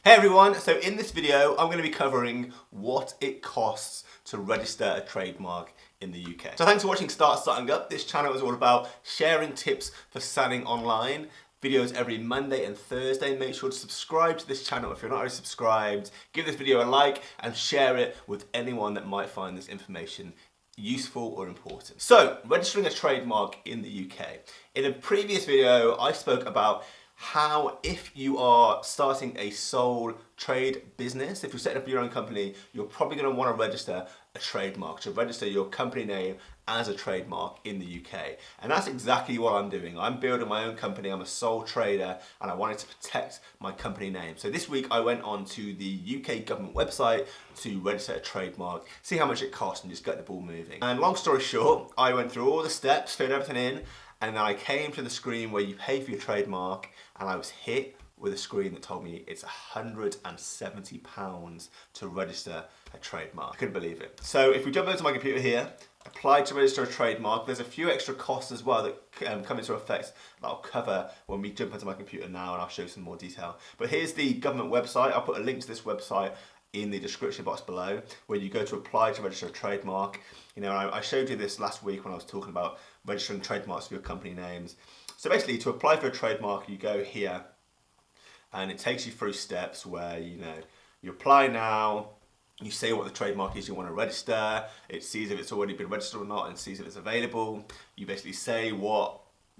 Hey everyone, so in this video I'm going to be covering what it costs to register a trademark in the UK. So thanks for watching Starting Up. This channel is all about sharing tips for selling online. Videos every Monday and Thursday. Make sure to subscribe to this channel if you're not already subscribed. Give this video a like and share it with anyone that might find this information useful or important. So, registering a trademark in the UK. In a previous video, I spoke about how if you are starting a sole trade business, if you're setting up your own company, you're probably going to want to register a trademark, to register your company name as a trademark in the UK. And that's exactly what I'm doing. I'm building my own company, I'm a sole trader, and I wanted to protect my company name. So this week I went on to the UK government website to register a trademark, see how much it costs and just get the ball moving. And long story short, I went through all the steps, filled everything in, and then I came to the screen where you pay for your trademark, and I was hit with a screen that told me it's £170 to register a trademark. I couldn't believe it. So if we jump over to my computer here, apply to register a trademark, there's a few extra costs as well that come into effect that I'll cover when we jump into my computer now, and I'll show some more detail. But here's the government website. I'll put a link to this website in the description box below, where you go to apply to register a trademark. You know, I showed you this last week when I was talking about registering trademarks for your company names. So basically, to apply for a trademark, you go here, and it takes you through steps where, you know, you apply now, you say what the trademark is you want to register, it sees if it's already been registered or not, and sees if it's available. You basically say what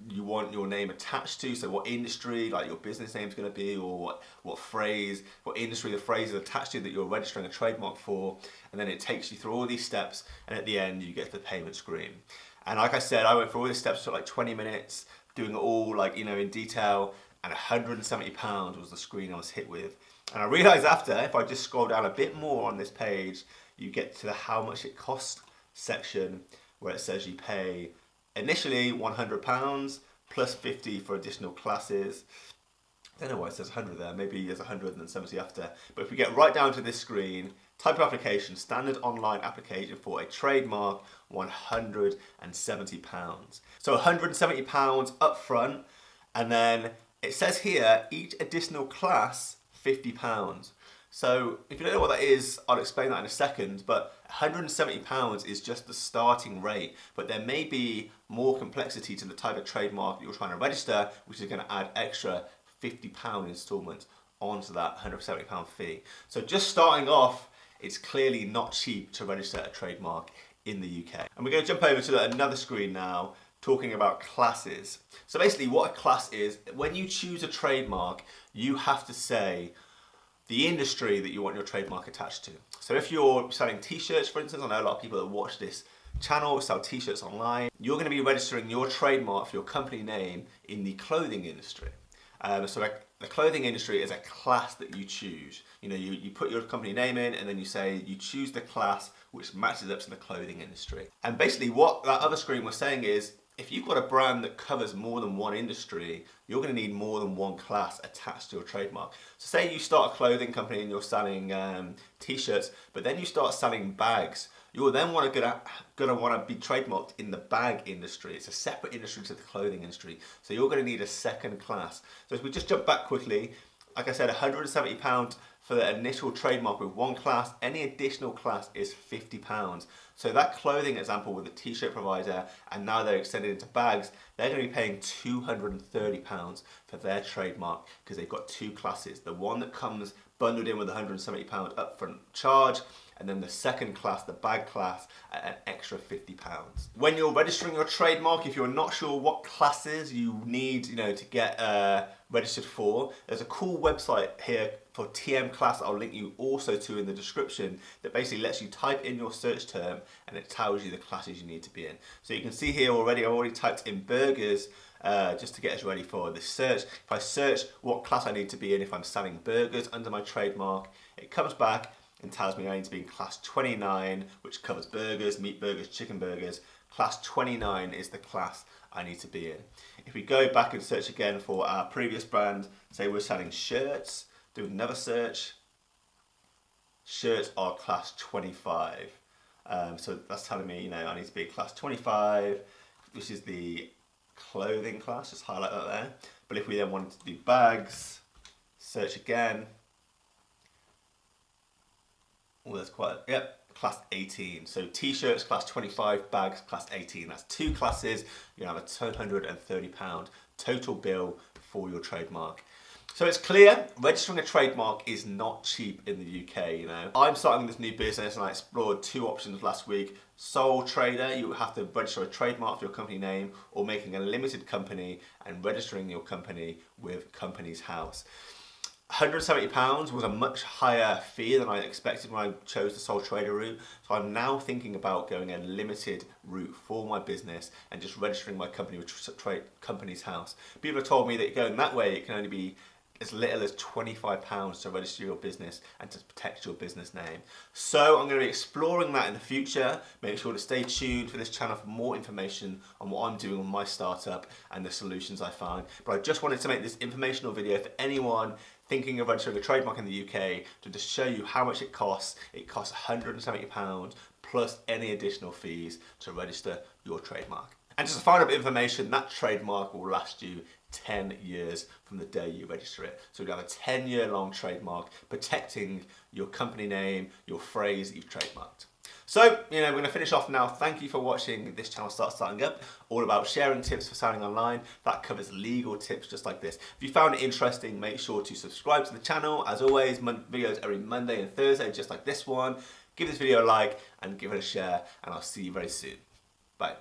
you want your name attached to, so what industry, like your business name is going to be, or what phrase, what industry the phrase is attached to that you're registering a trademark for, and then it takes you through all these steps, and at the end you get to the payment screen. And like I said, I went through all these steps for like 20 minutes, doing it all like, you know, in detail, and £170 was the screen I was hit with. And I realised after, if I just scroll down a bit more on this page, you get to the how much it costs section, where it says you pay initially £100 plus 50 for additional classes. I don't know why it says 100 there, maybe there's 170 after. But if we get right down to this screen, type of application, standard online application for a trademark, £170. So £170 up front, and then it says here, each additional class, £50. So if you don't know what that is, I'll explain that in a second, but £170 is just the starting rate, but there may be more complexity to the type of trademark that you're trying to register, which is going to add extra £50 instalments onto that £170 fee. So just starting off, it's clearly not cheap to register a trademark in the UK. And we're going to jump over to another screen now, talking about classes. So basically what a class is, when you choose a trademark, you have to say the industry that you want your trademark attached to. So if you're selling t-shirts, for instance, I know a lot of people that watch this channel sell t-shirts online, you're going to be registering your trademark for your company name in the clothing industry. So like the clothing industry is a class that you choose. You know, you put your company name in, and then you say you choose the class which matches up to the clothing industry. And basically what that other screen was saying is, if you've got a brand that covers more than one industry, you're going to need more than one class attached to your trademark. So say you start a clothing company and you're selling t-shirts, but then you start selling bags. You're then gonna want to be trademarked in the bag industry. It's a separate industry to the clothing industry. So you're going to need a second class. So if we just jump back quickly, like I said, £170 for the initial trademark with one class. Any additional class is £50. So that clothing example with the t-shirt provider, and now they're extended into bags, they're going to be paying £230 for their trademark because they've got two classes. The one that comes bundled in with £170 upfront charge, and then the second class, the bag class, at an extra £50. When you're registering your trademark, if you're not sure what classes you need, you know, to get registered for, there's a cool website here for TM class that I'll link you also to in the description, that basically lets you type in your search term and it tells you the classes you need to be in. So you can see here already, I've already typed in burgers just to get us ready for this search. If I search what class I need to be in if I'm selling burgers under my trademark, it comes back and tells me I need to be in class 29, which covers burgers, meat burgers, chicken burgers. Class 29 is the class I need to be in. If we go back and search again for our previous brand, say we're selling shirts, do another search. Shirts are class 25. So that's telling me, you know, I need to be in class 25, which is the clothing class, just highlight that there. But if we then wanted to do bags, search again, Oh, that's quite, yep, class 18. So t-shirts, class 25, bags, class 18. That's 2 classes. You have a £230 total bill for your trademark. So it's clear, registering a trademark is not cheap in the UK, you know. I'm starting this new business and I explored 2 options last week. Sole trader, you have to register a trademark for your company name, or making a limited company and registering your company with Companies House. £170 was a much higher fee than I expected when I chose the sole trader route. So I'm now thinking about going a limited route for my business and just registering my company with Companies House. People have told me that going that way, it can only be as little as £25 to register your business and to protect your business name. So I'm going to be exploring that in the future. Make sure to stay tuned for this channel for more information on what I'm doing on my startup and the solutions I find. But I just wanted to make this informational video for anyone thinking of registering a trademark in the UK to just show you how much it costs. It costs £170 plus any additional fees to register your trademark. And just to find out information, that trademark will last you 10 years from the day you register it. So you have a 10-year long trademark protecting your company name, your phrase that you've trademarked. So, we're going to finish off now. Thank you for watching this channel starting up, all about sharing tips for selling online. That covers legal tips just like this. If you found it interesting, make sure to subscribe to the channel. As always, videos every Monday and Thursday, just like this one. Give this video a like and give it a share, and I'll see you very soon. Bye.